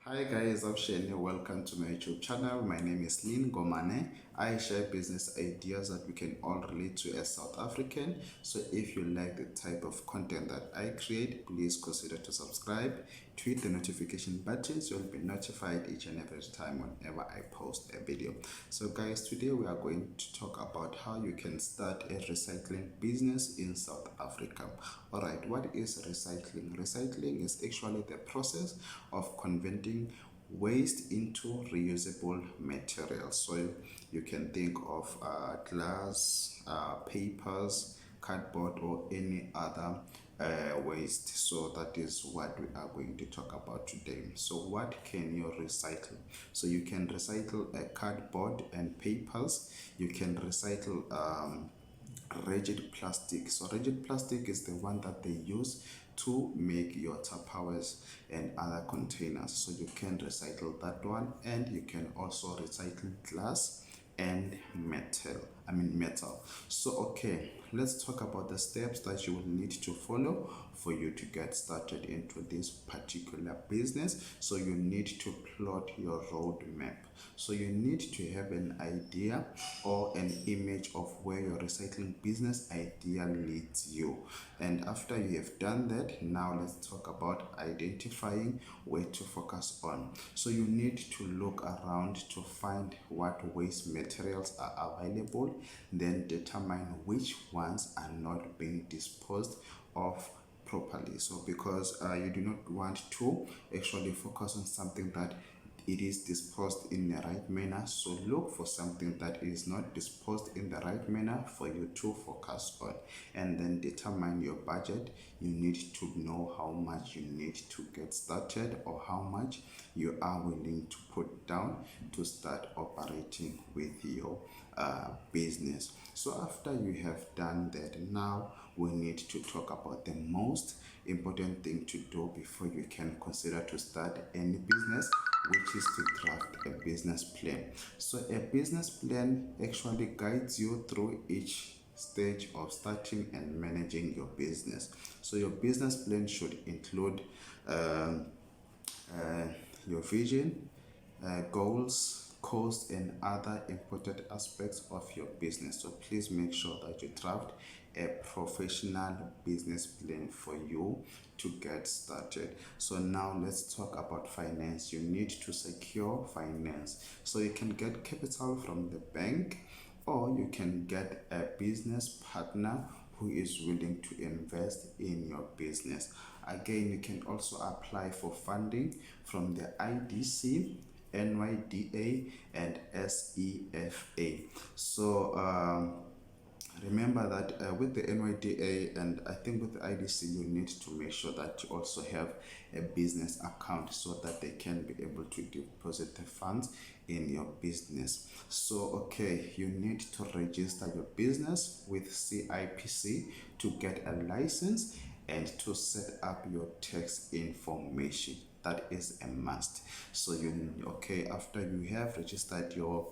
Hi guys, I'm Shane. Welcome to my YouTube channel. My name is Lynn Gomane. I share business ideas that we can all relate to as South African. So if you like the type of content that I create, please consider to subscribe, hit the notification button so you'll be notified each and every time whenever I post a video. So guys, today we are going to talk about how you can start a recycling business in South Africa. Alright, what is recycling? Recycling is actually the process of converting waste into reusable materials. So you can think of glass, papers, cardboard, or any other waste. So that is what we are going to talk about today. So what can you recycle? So you can recycle cardboard and papers. You can recycle rigid plastic. So rigid plastic is the one that they use to make your Tupperwares and other containers. So you can recycle that one, and you can also recycle glass and metal. So okay, let's talk about the steps that you will need to follow for you to get started into this particular business. So you need to plot your roadmap. So you need to have an idea or an image of where your recycling business idea leads you. And after you have done that, now let's talk about identifying where to focus on. So you need to look around to find what waste materials are available, then determine which ones are not being disposed of properly. So because you do not want to actually focus on something that it is disposed in the right manner, so look for something that is not disposed in the right manner for you to focus on, and then determine your budget. You need to know how much you need to get started, or how much you are willing to put down to start operating with your business. So after you have done that, now we need to talk about the most important thing to do before you can consider to start any business, which is to draft a business plan. So a business plan actually guides you through each stage of starting and managing your business. So your business plan should include your vision, goals, costs, and other important aspects of your business. So please make sure that you draft a professional business plan for you to get started. So now let's talk about finance. You need to secure finance. So you can get capital from the bank, or you can get a business partner who is willing to invest in your business. Again, you can also apply for funding from the IDC, NYDA, and SEFA. So remember that with the NYDA and I think with the IDC, you need to make sure that you also have a business account so that they can be able to deposit the funds in your business. So okay, you need to register your business with CIPC to get a license and to set up your tax information. That is a must. So after you have registered your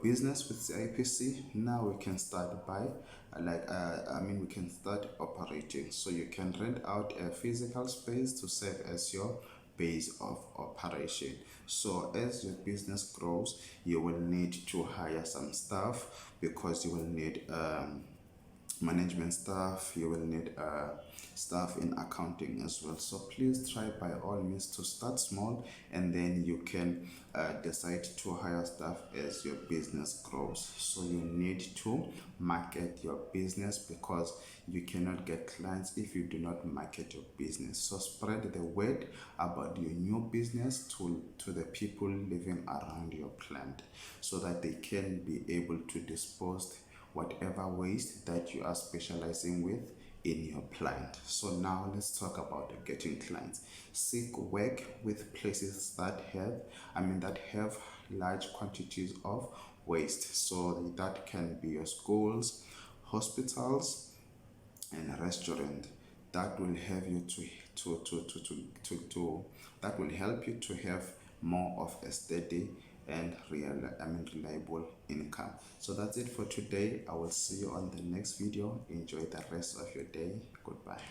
business with CIPC, now we can start by we can start operating. So you can rent out a physical space to serve as your base of operation. So as your business grows, you will need to hire some staff, because you will need management staff, you will need staff in accounting as well. So please try by all means to start small, and then you can decide to hire staff as your business grows. So you need to market your business, because you cannot get clients if you do not market your business. So spread the word about your new business to the people living around your plant, so that they can be able to dispose whatever waste that you are specializing with in your plant. So now let's talk about getting clients. Seek work with places that have large quantities of waste. So that can be your schools, hospitals, and restaurant. That will help you that will help you to have more of a steady and reliable income. So that's it for today. I will see you on the next video. Enjoy the rest of your day. Goodbye.